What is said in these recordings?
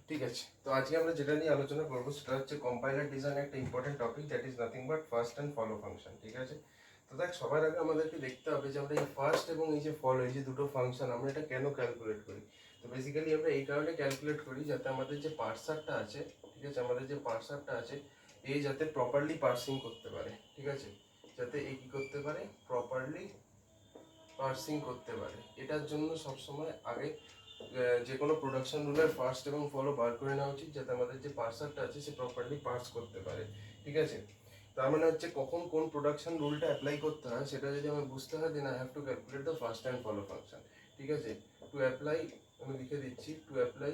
ঠিক আছে, তো আজকে আমরা যেটা নিয়ে আলোচনা করবো সেটা হচ্ছে কম্পাইলার ডিজাইন, একটা important topic, that is nothing but first and follow function. ঠিক আছে, তো দেখ সবার আগে আমাদেরকে দেখতে হবে যে আমরা এই ফার্স্ট এবং এই যে ফলো, এই যে দুটো ফাংশন আমরা এটা কেন ক্যালকুলেট করি। তো বেসিক্যালি আমরা এই কারণে ক্যালকুলেট করি যাতে আমাদের যে পার্সারটা আছে, ঠিক আছে, আমাদের যে পার্সারটা আছে এই যাতে প্রপারলি পার্সিং করতে পারে। ঠিক আছে, যাতে এই কী করতে পারে, প্রপারলি পার্সিং করতে পারে। এটার জন্য সবসময় আগে যে কোনো প্রোডাকশন রুলের ফার্স্ট এবং ফলো বার করে নেওয়া উচিত, যাতে আমাদের যে পার্সারটা আছে সে প্রপারলি পার্স করতে পারে। ঠিক আছে, তার মানে হচ্ছে কখন কোন প্রোডাকশন রুলটা অ্যাপ্লাই করতে হয় সেটা যদি আমার বুঝতে হয়, then I have to calculate the first and follow function. ঠিক আছে, টু অ্যাপ্লাই, আমি লিখে দিচ্ছি, to apply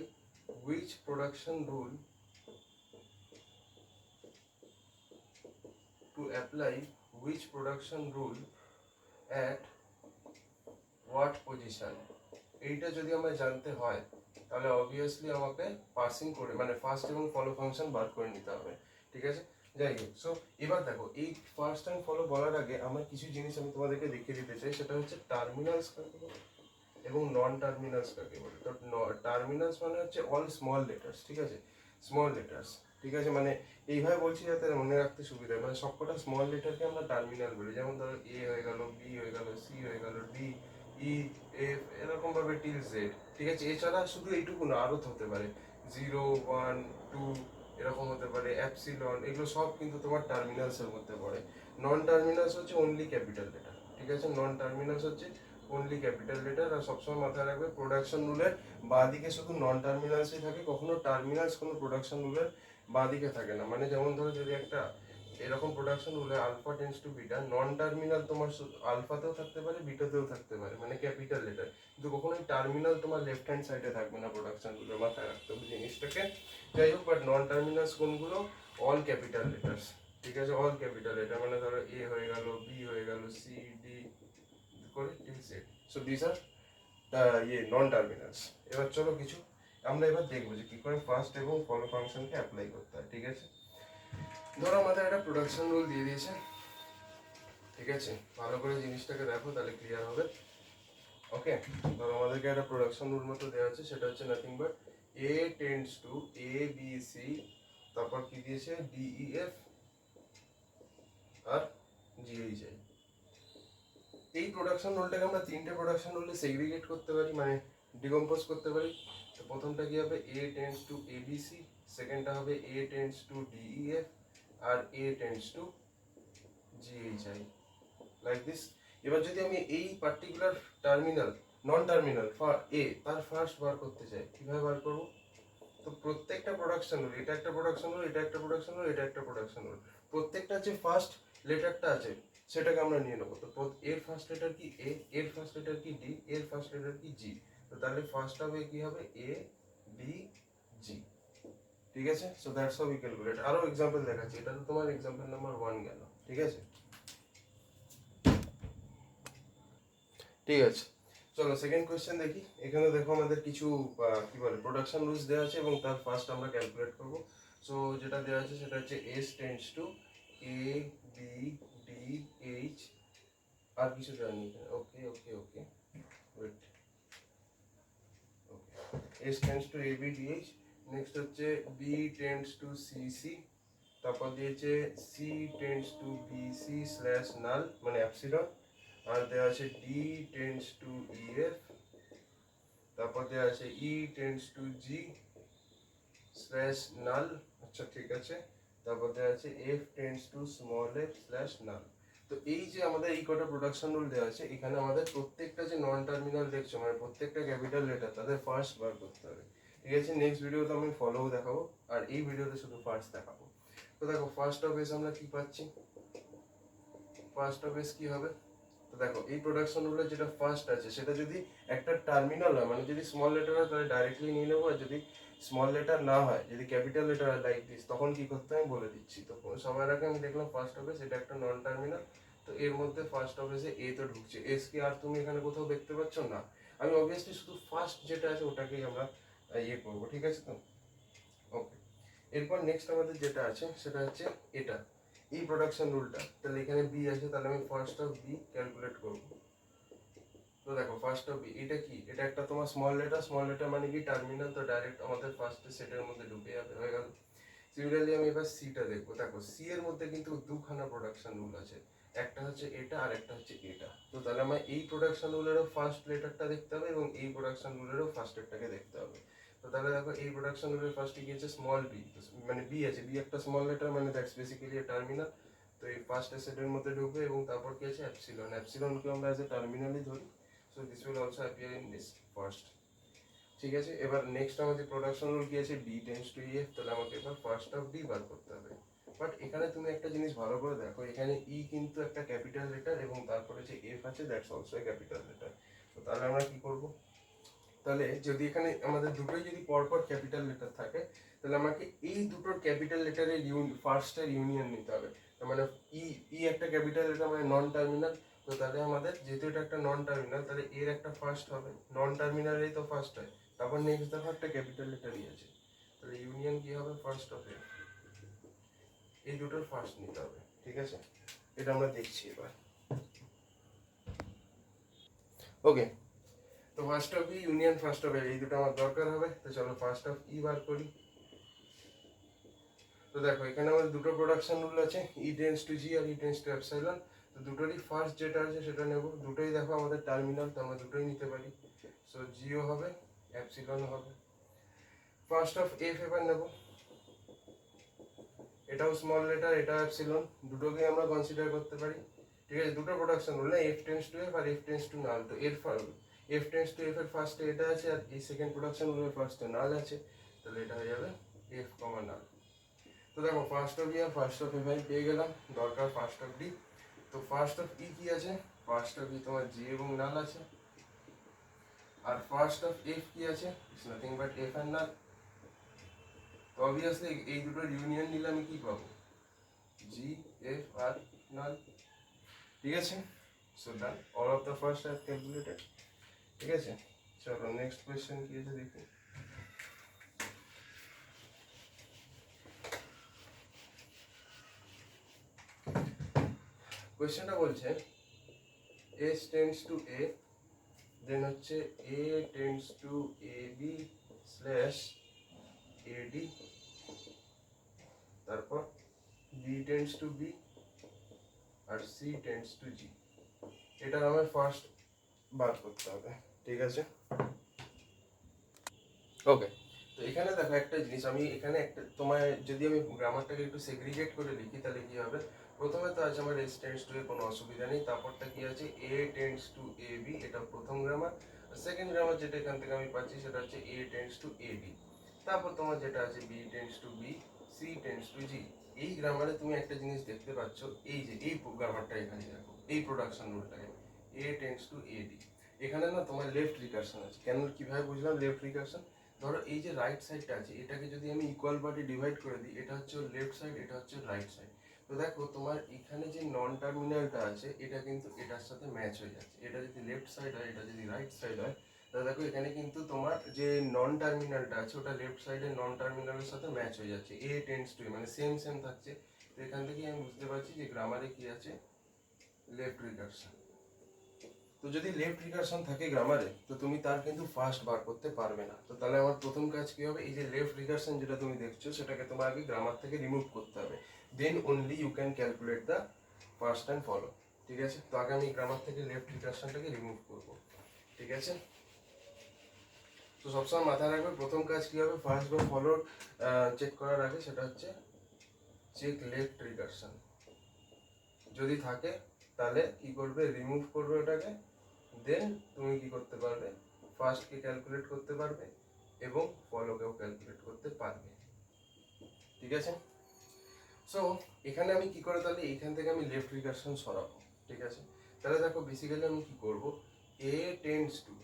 which production rule, to apply which production rule at what position, এইটা যদি আমায় জানতে হয় তাহলে অবভিয়াসলি আমাকে পার্সিং করে মানে ফার্স্ট এবং ফলো ফাংশন বার করে নিতে হবে। ঠিক আছে, যাই হোক, সো এবার দেখো এই ফার্স্ট অ্যান্ড ফলো বলার আগে আমার কিছু জিনিস আমি তোমাদেরকে দেখিয়ে দিতে চাই, সেটা হচ্ছে টার্মিনালস কাকে বলে এবং নন টার্মিনালস কাকে বলে। তো টার্মিনালস মানে হচ্ছে অল স্মল লেটার্স। ঠিক আছে, স্মল লেটার্স। ঠিক আছে, মানে এইভাবে বলছি যাতে মনে রাখতে সুবিধা হয়, মানে সবকটা স্মল লেটারকে আমরা টার্মিনাল বলি। যেমন ধরো এ হয়ে গেল, বি হয়ে গেল, সি হয়ে গেল, ডি, ই, এফ, এরকম ভাবে টিল জেড। ঠিক আছে, এছাড়া শুধু এইটুকু না, আরও হতে পারে 0, 1, 2, এরকম হতে পারে অ্যাপসিলন, এগুলো সব কিন্তু তোমার টার্মিনালসের মধ্যে পড়ে। নন টার্মিনালস হচ্ছে অনলি ক্যাপিটাল লেটার। ঠিক আছে, নন টার্মিনালস হচ্ছে অনলি ক্যাপিটাল লেটার। আর সবসময় মাথায় রাখবে প্রোডাকশন রুলের বাঁদিকে শুধু নন টার্মিনালসই থাকে, কখনো টার্মিনালস কোনো প্রোডাকশন রুলের বাঁদিকে থাকে না। মানে যেমন ধরো যদি একটা এরকম প্রোডাকশন হলে alpha tends to beta, non terminal তোমার আলফাতেও থাকতে পারে, বিটাতেও থাকতে পারে, মানে ক্যাপিটাল লেটার, কিন্তু কখনোই টার্মিনাল তোমার লেফট হ্যান্ড সাইডে থাকবে না প্রোডাকশন রুলে, মাথায় রাখতে হবে জিনিসটাকে। যাই হোক, বাট নন টার্মিনালস কোনগুলো, অল ক্যাপিটাল লেটার্স। ঠিক আছে, অল ক্যাপিটাল লেটার, মানে ধরো এ হয়ে গেল, বি হয়ে গেল, সি, ডি করে till Z. So this are non terminals. এবার চলো কিছু আমরা এবার দেখবো যে কি করে ফার্স্ট এবং ফলো ফাংশনকে অ্যাপ্লাই করতে হয়। ঠিক আছে, ধরো আমাদের একটা প্রোডাকশন রুল দিয়ে দিয়েছে। ঠিক আছে, ভালো করে জিনিসটাকে দেখো তাহলে ক্লিয়ার হবে। ওকে, ধরো আমাদেরকে একটা প্রোডাকশন রুল মতো দেওয়া আছে, সেটা হচ্ছে nothing but A tends to A B C, তারপর কি দিয়েছে ডি ই এফ আর জি এইচ আই। এই প্রোডাকশন রুলটাকে আমরা তিনটে প্রোডাকশন রুলে সেগ্রিগেট করতে পারি, মানে ডিকম্পোজ করতে পারি। তো প্রথমটা কি হবে, A tends to A B C, সেকেন্ডটা হবে A tends to D E F, আর A tends to G H I, like this. এবার যদি আমি এই পার্টিকুলার টার্মিনাল, নন টার্মিনাল এ তার ফার্স্ট বার করতে চাই, কিভাবে বার করবো? তো প্রত্যেকটা প্রোডাকশন রুল, এটা একটা প্রোডাকশন রুল, এটা একটা প্রোডাকশন রুল, এটা একটা প্রোডাকশন রুল, প্রত্যেকটা যে ফার্স্ট লেটারটা আছে সেটাকে আমরা নিয়ে নেবো। তো এর ফার্স্ট লেটার কি এ, এর ফার্স্ট লেটার কি ডি, এর ফার্স্ট লেটার কি জি। তো তাহলে ফার্স্ট হবে কি হবে এ বি জি। ঠিক আছে, so that's how we calculate. আরো এক্সাম্পল দেখাচ্ছি, এটা তো তোমার এক্সাম্পল নাম্বার 1 গেল। ঠিক আছে, ঠিক আছে, চলো সেকেন্ড কোয়েশ্চেন দেখি। এখানে দেখো আমাদের কিছু কি বলে প্রোডাকশন রুলস দেওয়া আছে এবং তার ফার্স্ট আমরা ক্যালকুলেট করব। সো যেটা দেওয়া আছে সেটা হচ্ছে S tends to A B D H, আর কিছু দেওয়া নেই। Okay okay okay, wait, okay, S tends to A B D H, next হচ্ছে B tends to C C, তারপর দিয়েছে C tends to B C slash null মানে epsilon, আর দেওয়া আছে D tends to E F, তারপর দেওয়া আছে E tends to G slash null. আচ্ছা ঠিক আছে, তারপর দেওয়া আছে F tends to small F slash null. তো এই যে আমাদের এই কটা প্রোডাকশন রুল দেওয়া আছে, এখানে আমাদের প্রত্যেকটা যে নন টার্মিনাল দেখছো মানে প্রত্যেকটা ক্যাপিটাল লেটার তাদের ফার্স্ট বার করতে হবে। ঠিক আছে, নেক্সট ভিডিওতে আমি ফলো দেখাবো আর এই ভিডিওতে শুধু ফার্স্ট দেখাবো। তো দেখো ফার্স্ট অফ এস আমরা কি পাচ্ছি, ফার্স্ট অফ এস কি হবে? তো দেখো এই প্রোডাকশন রুলের যেটা ফার্স্ট আছে সেটা যদি একটা টার্মিনাল হয়, মানে যদি স্মল লেটার হয় তাহলে ডাইরেক্টলি নিয়ে নেবো, আর যদি স্মল লেটার না হয়, যদি ক্যাপিটাল লেটার হয় লাইক দিস, তখন কি করতে হয় আমি বলে দিচ্ছি। তো সবার আগে আমি দেখলাম ফার্স্ট অফ এস এটা একটা নন টার্মিনাল, তো এর মধ্যে ফার্স্ট অফ এসে এ তো ঢুকছে, এস কি আর তুমি এখানে কোথাও দেখতে পাচ্ছ না? আমি অবভিয়াসলি শুধু ফার্স্ট যেটা আছে ওটাকেই আমরা ইয়ে করবো। ঠিক আছে, তো ওকে, এরপর নেক্সট আমাদের যেটা আছে সেটা হচ্ছে এটা, এই প্রোডাকশন রুলটা। তাহলে এখানে বি আছে, তাহলে আমি ফার্স্ট অফ বি ক্যালকুলেট করবো। তো তো দেখো ফার্স্ট অফ এটা কি, এটা একটা তোমার স্মল লেটার মানে কি টার্মিনাল, তো ডাইরেক্ট আমাদের ফার্স্ট সেটের মধ্যে ঢুকে যাবে, হয়ে গেল। সিমিলারলি আমি এবার সিটা দেখবো। দেখো সি এর মধ্যে কিন্তু দুখানা প্রোডাকশন রুল আছে, একটা হচ্ছে এটা আর একটা হচ্ছে এটা। তো তাহলে আমার এই প্রোডাকশন রুলেরও ফার্স্ট লেটারটা দেখতে হবে এবং এই প্রোডাকশন রুলেরও ফার্স্ট লেটারটাকে দেখতে হবে। তো তাহলে দেখো এই প্রোডাকশন রুলের ফার্স্টে কি আছে, স্মল বি, মানে বি আছে, বি একটা স্মল লেটার, মানে দ্যাটস বেসিক্যালি এ টার্মিনাল। তো এই ফার্স্ট সেটের মধ্যে ঢুকবে এবং তারপর কি আছে অ্যাপসিলন, অ্যাপসিলনকে আমরা অ্যাজ এ টার্মিনালই ধরি। So this will also appear in this first. ঠিক আছে, এবার নেক্সট আমাদের প্রোডাকশন রুল কি আছে, ডি টেন্স টু এফ, তাহলে আমাকে এবার ফার্স্ট অফ ডি বার করতে হবে। বাট এখানে তুমি একটা জিনিস ভালো করে দেখো, এখানে ই কিন্তু একটা ক্যাপিটাল লেটার এবং তারপরে যে এফ আছে that's also a capital letter. তো তাহলে আমরা কি করব, তাহলে যদি এখানে আমাদের দুটোই যদি পরপর ক্যাপিটাল লেটার থাকে, তাহলে আমাকে এই দুটোর ক্যাপিটাল লেটারের ফার্স্টের ইউনিয়ন নিতে হবে। তার মানে ই ই একটা ক্যাপিটাল লেটার মানে নন টার্মিনাল। তো তাহলে আমাদের যেহেতু এটা একটা নন টার্মিনাল, তাহলে এর একটা ফার্স্ট হবে, নন টার্মিনালেই তো ফার্স্ট হয়। তারপর নেক্সট দেখো একটা ক্যাপিটাল লেটারই আছে, তাহলে ইউনিয়ন কি হবে, ফার্স্ট অফ এ, এই দুটোর ফার্স্ট নিতে হবে। ঠিক আছে, এটা আমরা দেখছি এবার। ওকে, তো first of E union first of A, এই দুটো আমার দরকার হবে। তো চলো ফার্স্ট অফ ই বার করি। তো দেখো এখানে আমাদের দুটো প্রোডাকশন রুল আছে, ই টেন্স টু জি আর ই টেন্স টু এপসাইলন। তো দুটোরই ফার্স্ট যেটা আছে সেটা নেব, দুটোই দেখো আমাদের টার্মিনাল, তো আমরা দুটোই নিতে পারি। সো জিও হবে, এপসিলন হবে। ফার্স্ট অফ এফ এবার নেব, এটাও স্মল লেটার, এটা এপসিলন, দুটোকে আমরা কনসিডার করতে পারি। ঠিক আছে, দুটো প্রোডাকশন রুল না, এফ টেন্স টু এফ আর এফ টেন্স টু নাল। তো এর এফ টেন্স টু এফ এর ফার্স্টে এটা আছে আর এই সেকেন্ড প্রোডাকশন রুলের ফার্স্টে নাল আছে, তাহলে এটা হয়ে যাবে এফ কমা নাল। তো দেখো ফার্স্ট অফ ই আর ফার্স্ট অফ এফ আমি পেয়ে গেলাম, দরকার ফার্স্ট অফ ডি। তো ফার্স্ট অফ ই কি আছে, ফার্স্ট অফ ই তোমার জি এবং নাল আছে, আর ফার্স্ট অফ এফ কি আছে, it's nothing but F and null. তো অবভিয়াসলি এই দুটোর ইউনিয়ন নিলে আমি কি পাবো, জি এফ আর নাল। ঠিক আছে, so done, all of the first I have calculated. ঠিক আছে, চলো নেক্সট কোয়েশ্চেন কি আছে দেখি। কোয়েশ্চেনটা বলছে S tends to A, then হচ্ছে A tends to A B slash A D, তারপর বি টেন্ডস টু বি আর সি টেন্ডস টু জি। এটা আমার ফার্স্ট বার করতে হবে। ঠিক আছে, ওকে। তো এখানে দেখো একটা জিনিস, আমি এখানে একটা তোমার যদি আমি গ্রামারটাকে একটু সেগ্রিগেট করে লিখি তাহলে কি হবে, প্রথমে তো আছে আমার এস টেন্ডস টু এ, কোনো অসুবিধা নেই। তারপরটা কি আছে, এ টেন্ডস টু এ বি, এটা প্রথম গ্রামার। সেকেন্ড গ্রামার যেটা এখান থেকে আমি পাচ্ছি সেটা হচ্ছে A tends to A B. তারপর তোমার যেটা আছে B tends to B, C tends to G. এই গ্রামারে তুমি একটা জিনিস দেখতে পাচ্ছ, এই যে এই গ্রামারটা এখানে দেখো, এই প্রোডাকশন রুলটাকে, A tends to A D. এখানে না তোমার লেফট রিকারশন আছে। কেন, কিভাবে বুঝলাম লেফট রিকারশন, ধরো এই যে রাইট সাইডটা আছে এটাকে যদি আমি ইকুয়াল পার্টে ডিভাইড করে দিই, এটা হচ্ছে লেফট সাইড, এটা হচ্ছে রাইট সাইড। তো দেখো তোমার এখানে যে নন টার্মিনালটা আছে এটা কিন্তু এটার সাথে ম্যাচ হয়ে যাচ্ছে। এটা যদি লেফট সাইড হয়, এটা যদি রাইট সাইড হয়, তাহলে দেখো এখানে কিন্তু তোমার যে নন টার্মিনালটা আছে ওটা লেফট সাইডের নন টার্মিনালের সাথে ম্যাচ হয়ে যাচ্ছে, এ টেন্ডস টু মানে সেম সেম থাকছে। তো এখান থেকে আমি বুঝতে পারছি যে গ্রামারে কি আছে, লেফট রিকারশন। তো যদি লেফট রিকারশন থাকে গ্রামারে, তো তুমি তার কিন্তু ফার্স্ট বার করতে পারবে না। তো তাহলে আমার প্রথম কাজ কি হবে, এই যে লেফট রিকারশন যেটা তুমি দেখছো সেটাকে তোমার আগে গ্রামার থেকে রিমুভ করতে হবে, then only you can calculate the first and follow. ঠিক আছে, তো আগে আমি গ্রামার থেকে লেফট রিকারশনটাকে রিমুভ করব। ঠিক আছে, তো সবসময় মাথায় রাখবে প্রথম কাজ কি হবে, ফার্স্ট বা ফলো চেক করার আগে সেটা হচ্ছে চেক লেফট রিকারশন। যদি থাকে তাহলে কি করবে, রিমুভ করবে ওটাকে, দেন তুমি কি করতে পারবে, ফার্স্টকে ক্যালকুলেট করতে পারবে এবং ফলোকেও ক্যালকুলেট করতে পারবে। ঠিক আছে, সো এখানে আমি কি করে, তাহলে এইখান থেকে আমি লেফট রিকারশন সরাবো। ঠিক আছে, তাহলে দেখো বেসিক্যালি আমি কি করব, এ টেন্ডস টু,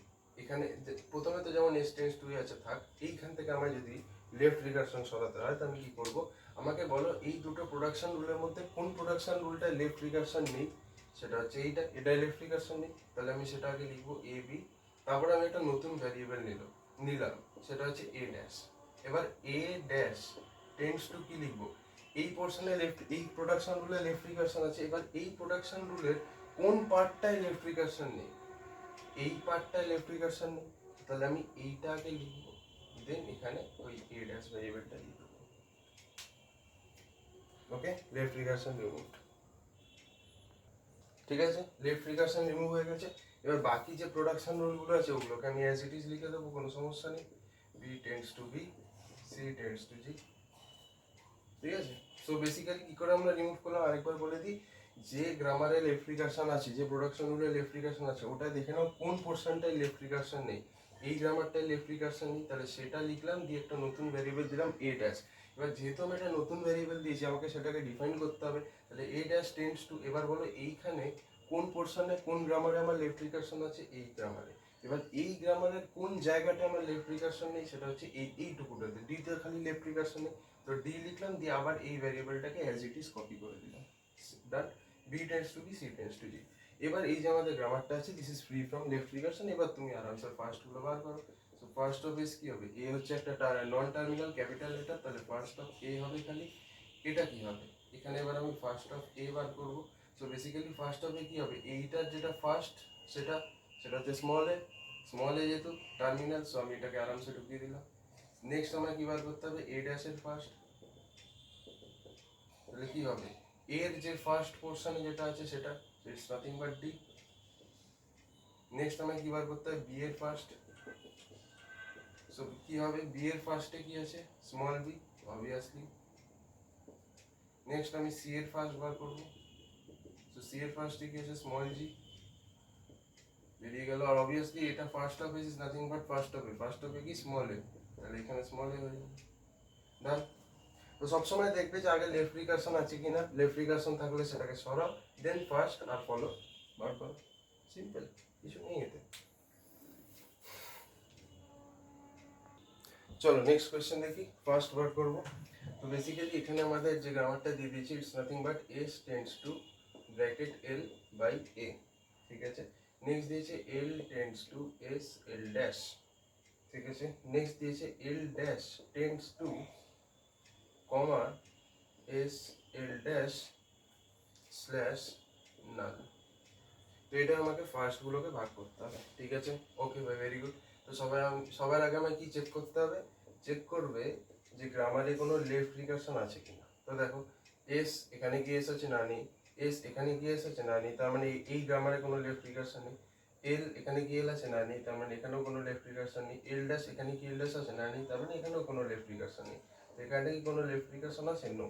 এখানে প্রথমে তো যেমন এস টেন্ডস টু আছে থাক, এইখান থেকে আমার যদি লেফট রিকারশন সরাতে হয় তাহলে আমি কি করব, আমাকে বলো এই দুটো প্রোডাকশন রুলের মধ্যে কোন প্রোডাকশন রুলটা লেফট রিকারশন নেই, সেটা হচ্ছে এটাই লেফট রিকারশন নেই। তাহলে আমি সেটা আগে লিখবো এ বি, তারপরে আমি একটা নতুন ভ্যারিয়েবল নিলাম, সেটা হচ্ছে এ ড্যাশ। এবার এ ড্যাশ টেন্ডস টু কি লিখবো, এই পোর্শনে লেফট, এই প্রোডাকশন রুলে লেফট রিকারশন আছে। এবার এই প্রোডাকশন রুলের কোন পার্টটাই লেফট রিকারশন নেই, এই পার্টটা লেফট রিকারশন নেই, তাহলে আমি এইটা আগে লিখবো, দেন এখানে ওই এ ড্যাশ ভ্যারিয়েবলটা লিখবো। ওকে, লেফট রিকারশন রিমুভড। ঠিক আছে, লেফট রিকারশন রিমুভ হয়ে গেছে। এবার বাকি যে প্রোডাকশন রুলগুলো আছে ওগুলোকে আমি অ্যাজ ইট ইজ লিখে দেবো, কোনো সমস্যা নেই। B tends to B, C tends to G. ঠিক আছে, সো বেসিক্যালি কি করে আমরা রিমুভ করলাম আরেকবার বলে দিই। যে গ্রামারে লেফট রিকারশন আছে, যে প্রোডাকশন রুলে লেফট রিকারশন আছে, ওটা দেখে নাও কোন পোর্শনটায় লেফট রিকারশন নেই। এই গ্রামারটায় লেফট রিকারশন নেই, তাহলে সেটা লিখলাম, দিয়ে একটা নতুন ভ্যারিয়েবল দিলাম এ ড্যাশ। এবার যেহেতু আমি একটা নতুন ভ্যারিয়েবল দিয়েছি, আমাকে সেটাকে ডিফাইন করতে হবে। তাহলে এ ড্যাশ টেন্ডস টু, এবার বলো এইখানে কোন পোর্শনে কোন গ্রামারে আমার লেফট রিকারশন আছে, এই গ্রামারে। এবার এই গ্রামারের কোন জায়গাটা আমার লেফট রিকারশন নেই, সেটা হচ্ছে এইটুকুটাতে, ডিতে খালি লেফট রিকারশন নেই। তো ডি লিখলাম, দিয়ে আবার এই ভ্যারিয়েবলটাকে অ্যাজ ইট ইজ কপি করে দিলাম। Done, B tends to B, C tends to G. এবার এই যে আমাদের গ্রামারটা আছে, this is free from left recursion. এবার তুমি আরামসে ফার্স্ট গুলো বার করো। সো ফার্স্ট অফ এস কি হবে, এ হচ্ছে একটা নন টার্মিনাল ক্যাপিটাল লেটার, তাহলে ফার্স্ট অফ এ হবে খালি। এটা কি হবে, এখানে এবার আমি ফার্স্ট অফ এ বার করবো। So basically first of A কি হবে, এইটার যেটা ফার্স্ট সেটা হচ্ছে স্মল এ যেহেতু টার্মিনাল, সো আমি এটাকে আরামসে ঢুকিয়ে দিলাম। নেক্সট আমার কি বার করতে হবে, এ ড্যাশের ফার্স্ট, তাহলে কি হবে, এর যে ফার্স্ট পোর্শনে যেটা আছে সেটা, it's nothing but D. Next আমাকে কি বার করতে হবে, বি এর ফার্স্ট। সো কি হবে, বি এর ফার্স্টে কি আছে, স্মল বি অবভিয়াসলি। নেক্সট আমি সি এর ফার্স্ট বার করব। সো সি এর ফার্স্টে কি আছে, স্মল জি, বেরিয়ে গেল। আর অবভিয়াসলি এটা first of is nothing but first of A কি, স্মল এ, তাহলে এখানে স্মল এ হয়ে যাবে। ডান। তো সবসময় দেখবে যে আগে লেফট রিকারশন আছে কিনা, লেফট রিকারশন থাকলে সেটাকে সরাও, দেন ফার্স্ট আর ফলো বার করো। সিম্পল, কিছু নেই এতে। চলো নেক্সট কোয়েশ্চেন দেখি, ফার্স্ট বার করবো। তো বেসিক্যালি এখানে আমাদের যে গ্রামারটা দিয়ে দিয়েছি, it's nothing but S tends to bracket L by A. ঠিক আছে, নেক্সট দিয়েছে L tends to S L dash. ঠিক আছে, নেক্সট দিয়েছে L dash tends to comma S L dash slash null. তো এটা আমাকে ফার্স্ট গুলোকে ভাগ করতে হবে। ঠিক আছে, ওকে ভাই, ভেরি গুড। তো সবার আগে আমাকে কি চেক করতে হবে, চেক করবে যে গ্রামারে কোনো লেফট রিকারশন আছে কিনা। তো দেখো, এস এখানে কি এস আছে, না নেই। এস এখানে কি এস আছে, না নেই, তার মানে এই গ্রামারে কোনো লেফট রিকারশন নেই। এল এখানে কি এল আছে, না নেই, তার মানে এখানেও কোনো লেফট রিকারশন নেই। এল ড্যাশ এখানে কি এল ড্যাশ আছে, না নেই, তার মানে এখানেও কোনো লেফট রিকারশন নেই। তো এখানে কি কোনো লেফট রিকারশন আছে, নো।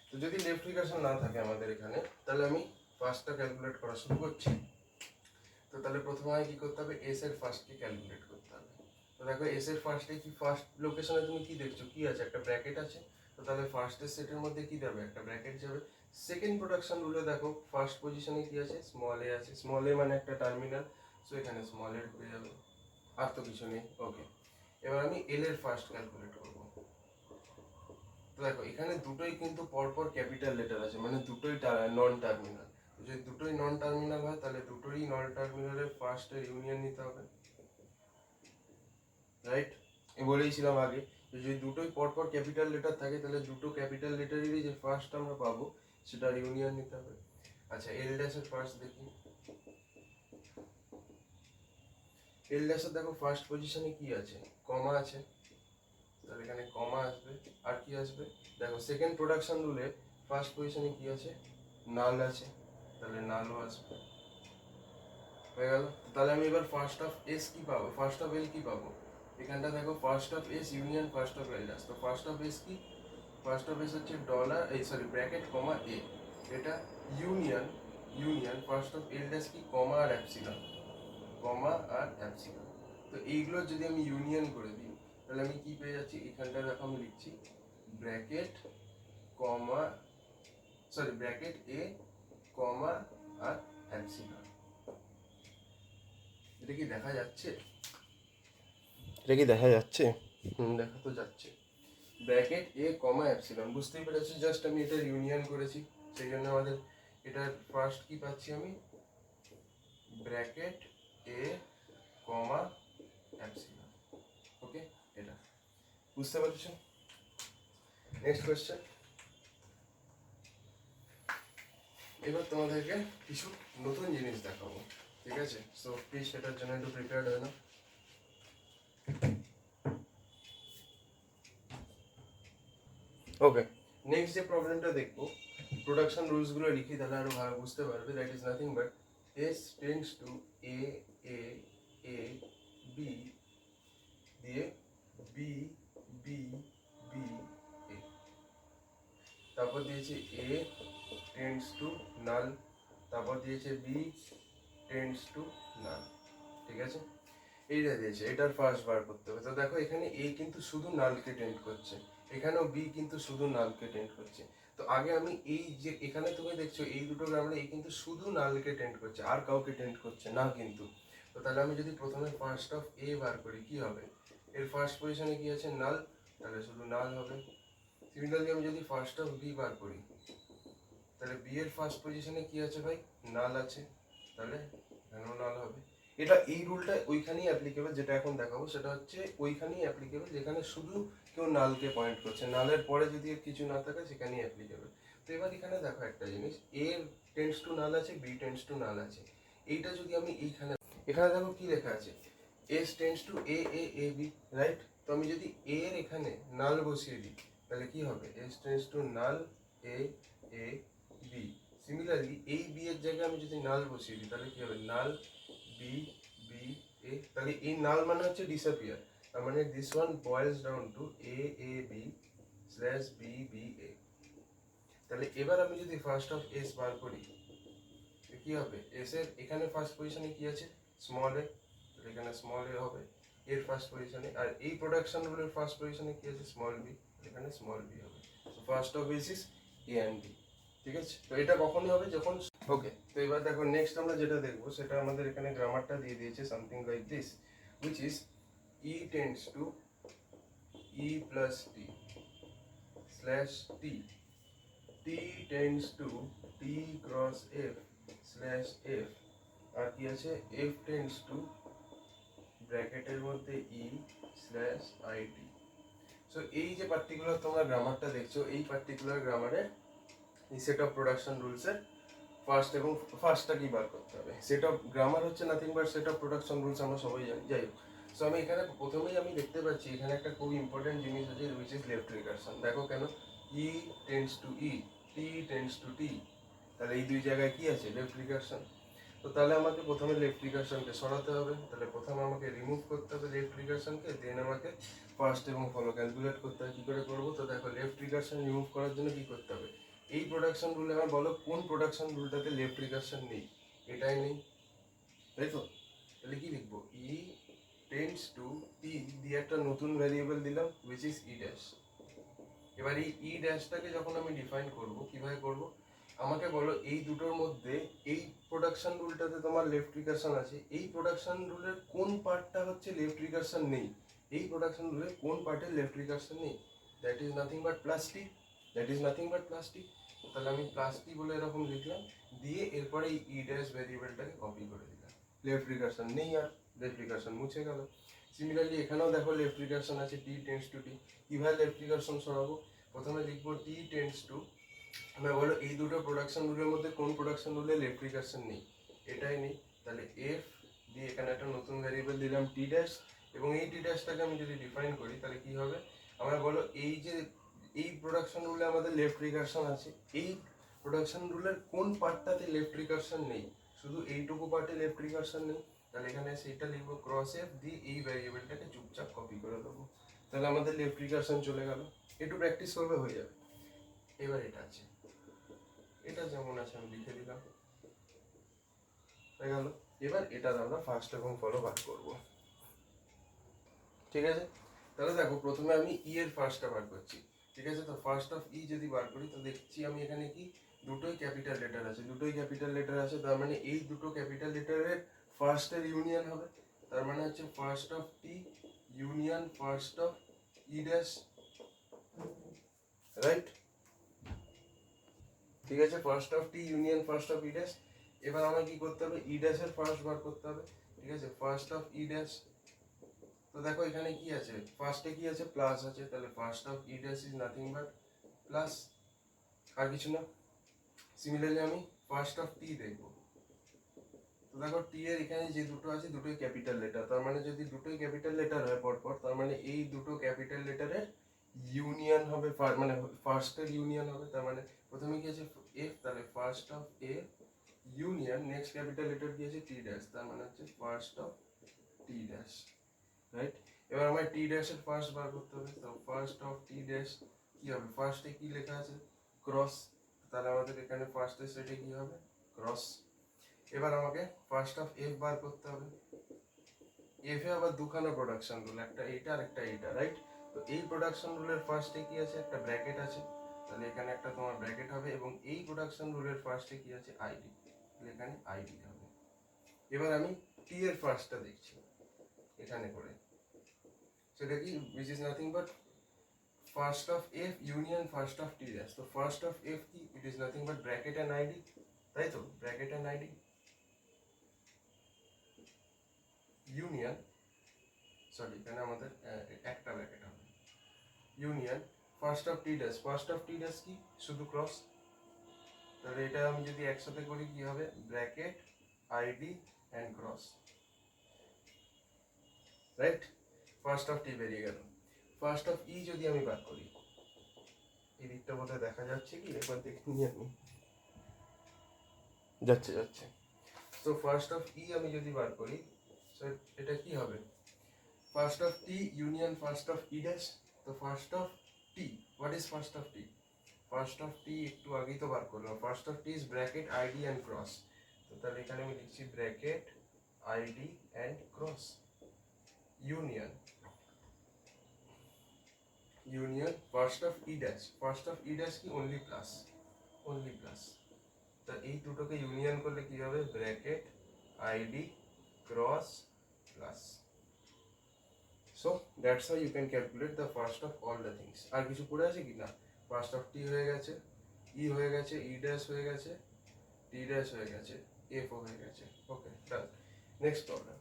তো যদি লেফট রিকারশন না থাকে আমাদের এখানে, তাহলে আমি ফার্স্টটা ক্যালকুলেট করা শুরু করছি। তো তাহলে প্রথমে কি করতে হবে, এস এর ফার্স্টকে ক্যালকুলেট করতে হবে। তো দেখো এস এর ফার্স্টে কি, ফার্স্ট লোকেশনে তুমি কি দেখছো, কি আছে, একটা ব্র্যাকেট আছে। তো তাহলে ফার্স্টের সেটের মধ্যে কি যাবে, একটা ব্র্যাকেট যাবে। সেকেন্ড প্রোডাকশন রুলে দেখো ফার্স্ট পজিশনে কি আছে, স্মল এ আছে। স্মল এ মানে একটা টার্মিনাল, সো এখানে স্মল এ ঢুকে যাবে, আর তো কিছু নেই। ওকে, এবার আমি এল এর ফার্স্ট ক্যালকুলেট করবো। তো দেখো এখানে দুটোই কিন্তু পরপর ক্যাপিটাল লেটার আছে, মানে দুটোই নন টার্মিনাল। যদি দুটোই নন টার্মিনাল হয়, তাহলে দুটোই নন টার্মিনালের ফার্স্টের ইউনিয়ন নিতে হবে, রাইট। বলেইছিলাম আগে যে যদি দুটোই পরপর ক্যাপিটাল লেটার থাকে, তাহলে দুটো ক্যাপিটাল লেটারেরই যে ফার্স্ট আমরা পাবো সেটার ইউনিয়ন নিতে হবে। আচ্ছা, এল ড্যাশের ফার্স্ট দেখি। এল ড্যাশের দেখো ফার্স্ট পজিশনে কি আছে, কমা আছে, তাহলে এখানে কমা আসবে। আর কি আসবে, দেখো সেকেন্ড প্রোডাকশন রুলে ফার্স্ট পজিশনে কি আছে, নাল আছে, তাহলে নালও আসবে। হয়ে গেল। তাহলে আমি এবার ফার্স্ট অফ এস কি পাবো, ফার্স্ট অফ এল কি পাবো, এখানটা দেখো first of S union first of L dash. তো ফার্স্ট অফ এস কি, ফার্স্ট অফ এস হচ্ছে ডলার, এই সরি ব্র্যাকেট কমা এ, এটা union first of L dash কি, কমা আর অ্যাপসিলন, কমা আর অ্যাপসিলন। তো এইগুলো যদি আমি ইউনিয়ন করে দিই, তাহলে আমি কি পেয়ে যাচ্ছি, এখানটা দেখো আমি লিখছি ব্র্যাকেট কমা, সরি ব্র্যাকেট এ কমা আর অ্যাপসিলন। এটা কি দেখা যাচ্ছে, এটা কি দেখা যাচ্ছে, দেখা তো যাচ্ছে। ব্র্যাকেট এ কমা অ্যাপসিলন, বুঝতেই পেরেছি, জাস্ট আমি এটার ইউনিয়ন করেছি, সেই জন্য আমাদের এটার ফার্স্ট কি পাচ্ছি আমি, ব্র্যাকেট এ কমা অ্যাপসিলন। ওকে, এটা বুঝতে পারছো। Next question. এবার তোমাদেরকে কিছু নতুন জিনিস দেখাবো। ঠিক আছে? সো প্লিজ সেটার জন্য একটু প্রিপেয়ার্ড হয়ে নাও। ওকে, নেক্সট যে প্রবলেমটা দেখবো, প্রোডাকশন রুলস গুলো লিখি তাহলে আরো ভালো বুঝতে পারবে। That is nothing but S tends to A A A B দিয়ে বি বি বি এ, তারপর দিয়েছে এ টেন্ডস টু নাল, তারপর দিয়েছে বি টেন্ডস টু নাল। ঠিক আছে, এইটা দিয়েছে, এটার ফার্স্ট বার করতে হবে। তো দেখো এখানে এ কিন্তু শুধু নালকে টেন্ড করছে, এখানেও বি কিন্তু শুধু নালকে টেন্ড করছে। তো আগে আমি এই যে এখানে তুমি দেখছো এই দুটো গ্রামারে এই কিন্তু শুধু নালকে টেন্ড করছে, আর কাউকে টেন্ড করছে না কিন্তু। তো তাহলে আমি যদি প্রথমে ফার্স্ট অফ এ বার করি কি হবে, এর ফার্স্ট পজিশনে কি আছে নাল, তাহলে শুধু নাল হবে। সিমিলারলি আমি যদি ফার্স্ট অফ বি বার করি তাহলে বি এর ফার্স্ট পজিশনে কি আছে ভাই, নাল আছে, তাহলে এখানেও নাল হবে। এটা এই রুলটা ওইখানেই অ্যাপ্লিকেবল, যেটা এখন দেখাবো সেটা হচ্ছে ওইখানেই অ্যাপ্লিকেবল যেখানে শুধু কেউ নালকে পয়েন্ট করছে, নালের পরে যদি এর কিছু না থাকে সেখানেই অ্যাপ্লিকেবল। তো এবার এখানে দেখো একটা জিনিস, এ টেন্ডস টু নাল আছে, বি টেন্ডস টু নাল আছে। এইটা যদি আমি এইখানে, এখানে দেখো কি লেখা আছে, S tends to A A A B, right? তো আমি যদি এ এর এখানে নাল বসিয়ে দিই তাহলে কি হবে, S tends to null A A B. Similarly এই বি এর জায়গায় আমি যদি নাল বসিয়ে দিই তাহলে কি হবে, নাল বি বি এ। তাহলে এই নাল মানে হচ্ছে ডিসঅ্যাপিয়ার, তার মানে this one boils down to A A B slash B B A. তাহলে এবার আমি যদি ফার্স্ট অফ এস বার করি কি হবে, এস এর এখানে ফার্স্ট পজিশনে কি আছে স্মল এ, এখানে স্মল এ হবে এর ফার্স্ট পজিশনে, আর এই প্রোডাকশন রুলের ফার্স্ট পজিশনে কি আছে স্মল বি, এখানে স্মল বি হবে। So first of S is A and B. ঠিক আছে, তো এটা কখনই হবে যখন, ওকে। তো এবার দেখো নেক্সট আমরা যেটা দেখবো সেটা আমাদের এখানে গ্রামারটা দিয়ে দিয়েছে something like this, which is E tends to E plus T slash T, T tends to T cross F slash F, আর কি আছে F tends to ব্র্যাকেটের মধ্যে E slash IT। সো এই যে পার্টিকুলার তোমরা গ্রামারটা দেখছো, এই পার্টিকুলার গ্রামারের এই সেট অফ প্রোডাকশন রুলসের ফার্স্ট এবং ফার্স্টটা কি বার করতে হবে। সেট অফ গ্রামার হচ্ছে nothing but set of production rules, আমরা সবাই জানি। যাই হোক, সো আমি এখানে প্রথমেই আমি দেখতে পাচ্ছি এখানে একটা খুব ইম্পর্টেন্ট জিনিস আছে উইচ ইজ লেফট রিকারশন। দেখো কেন, E tends to E, T tends to T, তাহলে এই দুই জায়গায় কি আছে লেফট রিকারশন। তো তাহলে আমাকে প্রথমে লেফট রিকারশনকে সরাতে হবে, তাহলে প্রথমে আমাকে রিমুভ করতে হবে লেফট রিকারশনকে, দেন আমাকে ফার্স্ট এবং ফলো ক্যালকুলেট করতে হবে। কী করে করবো, তো দেখো লেফট রিকারশন রিমুভ করার জন্য কি করতে হবে, এই প্রোডাকশন রুলে আমার বলো কোন প্রোডাকশন রুলটাতে লেফট রিকারশন নেই, এটাই নেই, তাই তো? তাহলে কি লিখবো, ই টেন্ডস টু টি দিয়ে একটা নতুন ভ্যারিয়েবল দিলাম উইচ ইজ ই ড্যাশ। এবার এই ই ড্যাশটাকে যখন আমি ডিফাইন করব, কিভাবে করব, আমাকে বলো এই দুটোর মধ্যে এই প্রোডাকশন রুলটাতে তোমার লেফট রিকারশন আছে, এই প্রোডাকশন রুলের কোন পার্টটা হচ্ছে লেফট রিকারশন নেই, এই প্রোডাকশন রুলের কোন পার্টের লেফট রিকারশন নেই, that is nothing but plus T, that is nothing but plus T. তাহলে আমি প্লাস টি বলে এরকম লিখলাম, দিয়ে এরপরে এই ই ড্যাশ ভ্যারিয়েবলটাকে কপি করে দিলাম, লেফট রিকারশন নেই আর, লেফট রিকারশন মুছে গেল। সিমিলারলি এখানেও দেখো লেফট রিকারশন আছে, টি টেন্ডস টু টি, কিভাবে লেফট রিকারশন সরাবো, প্রথমে লিখবো টি টেন্ডস টু, আমরা বলো এই দুটো প্রোডাকশন রুলের মধ্যে কোন প্রোডাকশন রুলে লেফট রিকারশন নেই, এটাই নেই, তাহলে এফ দিয়ে এখানে একটা নতুন ভ্যারিয়েবল দিলাম টি ড্যাশ, এবং এই টি ড্যাশটাকে আমি যদি ডিফাইন করি তাহলে কি হবে, আমরা বলো এই যে এই প্রোডাকশন রুলে আমাদের লেফট রিকারশন আছে, এই প্রোডাকশন রুলের কোন পার্টটাতে লেফট রিকারশন নেই, শুধু এইটুকু পার্টে লেফট রিকারশন নেই, তাহলে এখানে সেইটা লিখবো ক্রস এফ দিয়ে এই ভ্যারিয়েবলটাকে চুপচাপ কপি করে দেবো, তাহলে আমাদের লেফট রিকারশন চলে গেল। একটু প্র্যাকটিস করবে হয়ে যাবে। এবার এটা আছে, এটা যেমন আছে আমি লিখে দিলাম, হয়ে গেল। এবার এটার আমরা ফার্স্ট এবং ফলো বার করব, ঠিক আছে? তাহলে দেখো প্রথমে আমি ই এর ফার্স্টটা বার করছি, ঠিক আছে? তো ফার্স্ট অফ ই যদি বার করি তো দেখছি আমি এখানে কি দুটোই ক্যাপিটাল লেটার আছে, দুটোই ক্যাপিটাল লেটার আছে, তার মানে এই দুটো ক্যাপিটাল লেটারের ফার্স্টের ইউনিয়ন হবে, তার মানে হচ্ছে first of T union first of E dash, right? ঠিক আছে, first of T union first of E dash. এবার আমার কি করতে হবে, ই ড্যাশের ফার্স্ট বার করতে হবে, ঠিক আছে? ফার্স্ট অফ ই ড্যাশ, তো দেখো এখানে কি আছে, ফার্স্টে কি আছে প্লাস আছে, তাহলে first of E dash is nothing but plus, আর কিছু না। সিমিলারলি আমি ফার্স্ট অফ টি দেখবো, তো দেখো টি এর এখানে যে দুটো আছে দুটোই ক্যাপিটাল লেটার, তার মানে যদি দুটোই ক্যাপিটাল লেটার হয় পরপর, তার মানে এই দুটো ক্যাপিটাল লেটারের ইউনিয়ন হবে, মানে ফার্স্টের ইউনিয়ন হবে। তার মানে প্রথমে কি আছে এফ, তাহলে first of A union next capital letter কি আছে টি ড্যাশ, তার মানে হচ্ছে first of T dash, right. এবার আমার টি ড্যাশের ফার্স্ট বার করতে হবে, তো ফার্স্ট অফ টি ড্যাশ কি হবে, ফার্স্টে কি লেখা আছে ক্রস, তাহলে আমাদের এখানে ফার্স্টের সেটে কি হবে ক্রস। এবার আমাকে ফার্স্ট অফ এফ বার করতে হবে, এফ এ আবার দুখানা প্রোডাকশন রুল, একটা এইটা আর একটা এইটা, রাইট। তো এই প্রোডাকশন রুলের ফার্স্টে কি আছে একটা ব্র্যাকেট আছে, তাহলে এখানে একটা তোমার ব্র্যাকেট হবে, এবং এই প্রোডাকশন রুলের ফার্স্টে কি আছে আইডি, তাহলে এখানে আইডি হবে। এবার আমি টি এর ফার্স্টটা দেখছি এখানে করে, সেটা কি which is nothing but first of f union first of t dash, তো first of f কি it is nothing but bracket and id, তাই তো bracket and id union, sorry এখানে আমাদের একটা ব্র্যাকেট হবে, union first of T dash, first of T dash কি শুধু ক্রস, তাহলে এটা আমি যদি একসাথে করি কি হবে bracket ID and cross, right. First of T বেরিয়ে গেল। ফার্স্ট অফ ই যদি আমি বার করি, এই দিকটা বোধহয় দেখা যাচ্ছে কি, একবার দেখে নিই আমি, যাচ্ছে যাচ্ছে। তো ফার্স্ট অফ ই আমি যদি বার করি, সো এটা কি হবে first of T union first of E dash, তো first of T what is first of T, first of T একটু আগেই তো বার করলাম, first of T is bracket ID and cross, তো তাহলে এখানে আমি লিখছি bracket ID and cross union, union first of E dash, first of E dash কি অনলি প্লাস, অনলি প্লাস, তা এই দুটোকে ইউনিয়ন করলে কি হবে bracket ID cross plus. So that's how you can calculate the first of all the things. আর কিছু পড়ে আছে কি না, ফার্স্ট অফ টি হয়ে গেছে, ই হয়ে গেছে, ই ড্যাশ হয়ে গেছে, টি ড্যাশ হয়ে গেছে, এফ হয়ে গেছে, ওকে ডান। Next problem.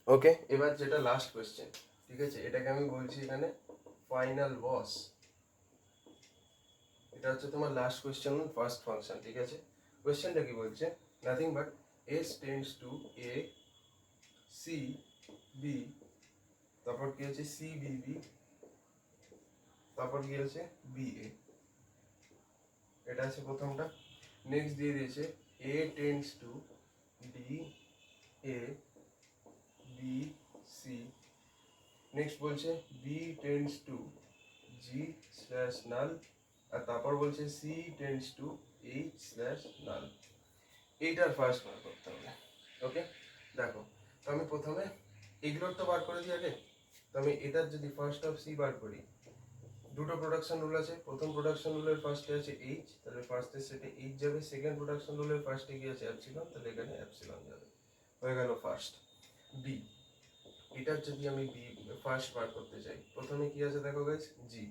ওকে, এবার যেটা লাস্ট কোয়েশ্চেন, ঠিক আছে, এটাকে আমি বলছি এখানে ফাইনাল বস, এটা হচ্ছে তোমার লাস্ট কোয়েশ্চেন ফার্স্ট ফাংশন, ঠিক আছে। কোয়েশ্চেনটা কি বলছে, nothing but S tends to A C B, তারপর কি আছে সি বি বি, তারপর কি আছে বি এ, এটা আছে প্রথমটা। নেক্সট দিয়ে দিয়েছে A tends to D A B C, next বলছে B tends to G slash null, আর তারপর বলছে C tends to H slash null, এইটার ফার্স্ট বার করতে হবে। ওকে দেখো, তো আমি প্রথমে এগুলোর তো বার করে দিই আগে, তো আমি এটার যদি ফার্স্ট অফ সি বার করি, দুটো প্রোডাকশন রুল আছে, প্রথম প্রোডাকশন রুলের ফার্স্টে আছে এইচ, তাহলে ফার্স্টের সেটে এইচ যাবে, সেকেন্ড প্রোডাকশন রুলের ফার্স্টে কি আছে অ্যাপসিলন, তাহলে এখানে অ্যাপসিলন যাবে, হয়ে গেল ফার্স্ট। বি, এটার যদি আমি বি ফার্স্ট বার করতে চাই, প্রথমে কি আছে দেখো গাইস জি,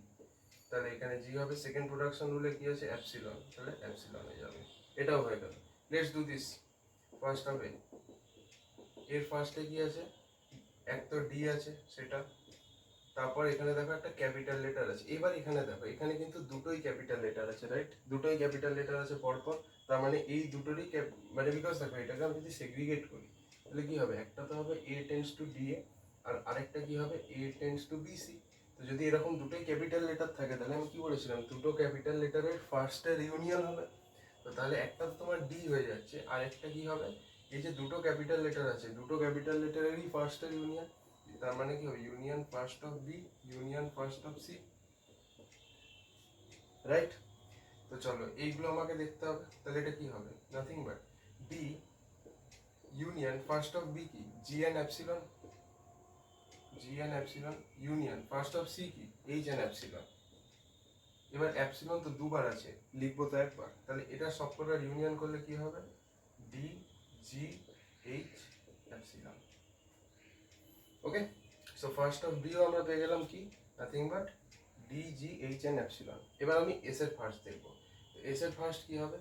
তাহলে এখানে জি হবে, সেকেন্ড প্রোডাকশন রুলে কি আছে অ্যাপসিলন, তাহলে অ্যাপসিলনে যাবে, এটাও হয়ে গেল। লেটস ডু দিস, ফার্স্ট হবে এর ফার্স্টে কি আছে, এক তো ডি আছে সেটা, তারপর এখানে দেখো একটা ক্যাপিটাল লেটার আছে, এবার এখানে দেখো এখানে কিন্তু দুটোই ক্যাপিটাল লেটার আছে, রাইট, দুটোই ক্যাপিটাল লেটার আছে পরপর, তার মানে এই দুটোরই মানে বিকজ দেখো এটাকে আমি যদি সেগ্রিগেট করি, তাহলে কি হবে, একটা তো হবে এ টেন্ডস টু ডি এ, আর আরেকটা কি হবে A tends to B C. তো যদি এরকম দুটোই ক্যাপিটাল লেটার থাকে, তাহলে আমি কি বলেছিলাম দুটো ক্যাপিটাল লেটারের ফার্স্টের ইউনিয়ন হবে, তো তাহলে একটা তো তোমার ডি হয়ে যাচ্ছে, আর একটা কি হবে, এই যে দুটো ক্যাপিটাল লেটার আছে দুটো ক্যাপিটাল লেটারেরই ফার্স্টের ইউনিয়ন, তার মানে কি হবে union first of B union first of C, right. তো চলো এইগুলো আমাকে দেখতে হবে, তাহলে এটা কি হবে nothing but B union first of B কি G and epsilon, G and epsilon union first of C কি এইচ এন অ্যাপসিলন, এবার অ্যাপসিলন তো দুবার আছে লিখবো তো একবার, তাহলে এটা সবকটার ইউনিয়ন করলে কি হবে D G H epsilon. Okay, so first of বিও আমরা পেয়ে গেলাম কি nothing but D G H N epsilon. এবার আমি এস এর ফার্স্ট দেখবো, এস এর ফার্স্ট কি হবে,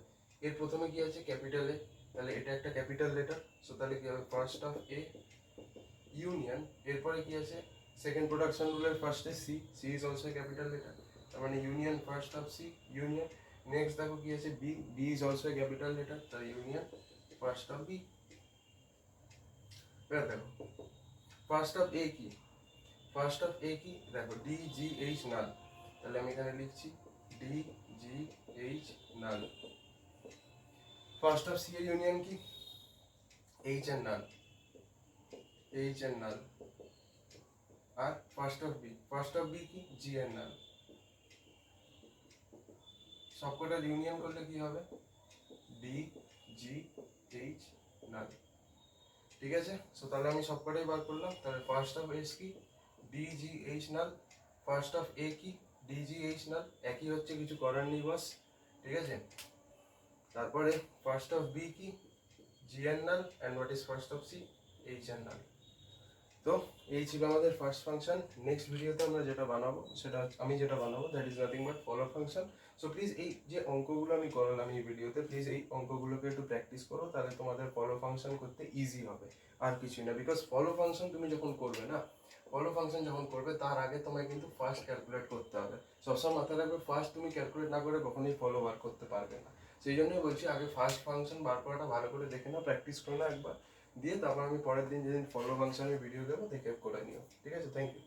এর প্রথমে কি আছে ক্যাপিটাল এ, তাহলে এটা একটা ক্যাপিটাল লেটার, সো তাহলে কি হবে ফার্স্ট অফ এ ইউনিয়ন, এরপরে কি আছে সেকেন্ড প্রোডাকশন রুলের ফার্স্টে C, C is also capital letter, তার মানে union first of C union, next দেখো কি আছে, B. B is also a capital letter, তার ইউনিয়ন ফার্স্ট অফ বি। এবার দেখো ফার্স্ট অফ এ কি, ফার্স্ট অফ এ কি দেখো ডি জি এইচ নাল, তাহলে আমি এখানে লিখছি D G H null. First of C এর ইউনিয়ন কি, এইচ এর নাল, এইচ এর নাল। আর first of B, first of B কি, জি এর নাল। সবকটার ইউনিয়ন করলে কি হবে, ডি জি এইচ নাল। ঠিক আছে, সো তাহলে আমি সবকটাই বার করলাম। তাহলে ফার্স্ট অফ এস কি, D G H null. First of A কি, ডি জি এইচ নাল, একই হচ্ছে, কিছু করার নেই বাস। ঠিক আছে, তারপরে ফার্স্ট অফ বি কি, জি এর null, and what is first of C, H এর নাল। তো এই ছিল আমাদের ফার্স্ট ফাংশন। নেক্সট ভিডিওতে আমরা যেটা বানাবো, সেটা আমি যেটা বানাবো that is nothing but follow function. So please এই যে অঙ্কগুলো আমি করালাম এই ভিডিওতে, প্লিজ এই অঙ্কগুলোকে একটু প্র্যাকটিস করো, তাহলে তোমাদের ফলো ফাংশন করতে ইজি হবে, আর কিছুই না। বিকজ ফলো ফাংশন তুমি যখন করবে না, ফলো ফাংশন যখন করবে তার আগে তোমায় কিন্তু ফার্স্ট ক্যালকুলেট করতে হবে। সবসময় মাথায় রাখবে, ফার্স্ট তুমি ক্যালকুলেট না করে কখনোই ফলো বার করতে পারবে না। সেই জন্যই বলছি আগে ফার্স্ট ফাংশন বার করাটা ভালো করে দেখে নাও, প্র্যাকটিস করে নাও একবার, দিয়ে তারপর আমি পরের দিন যেদিন ফলো ফাংশনের ভিডিও দেবো দেখে করে নিও। ঠিক আছে, থ্যাংক ইউ।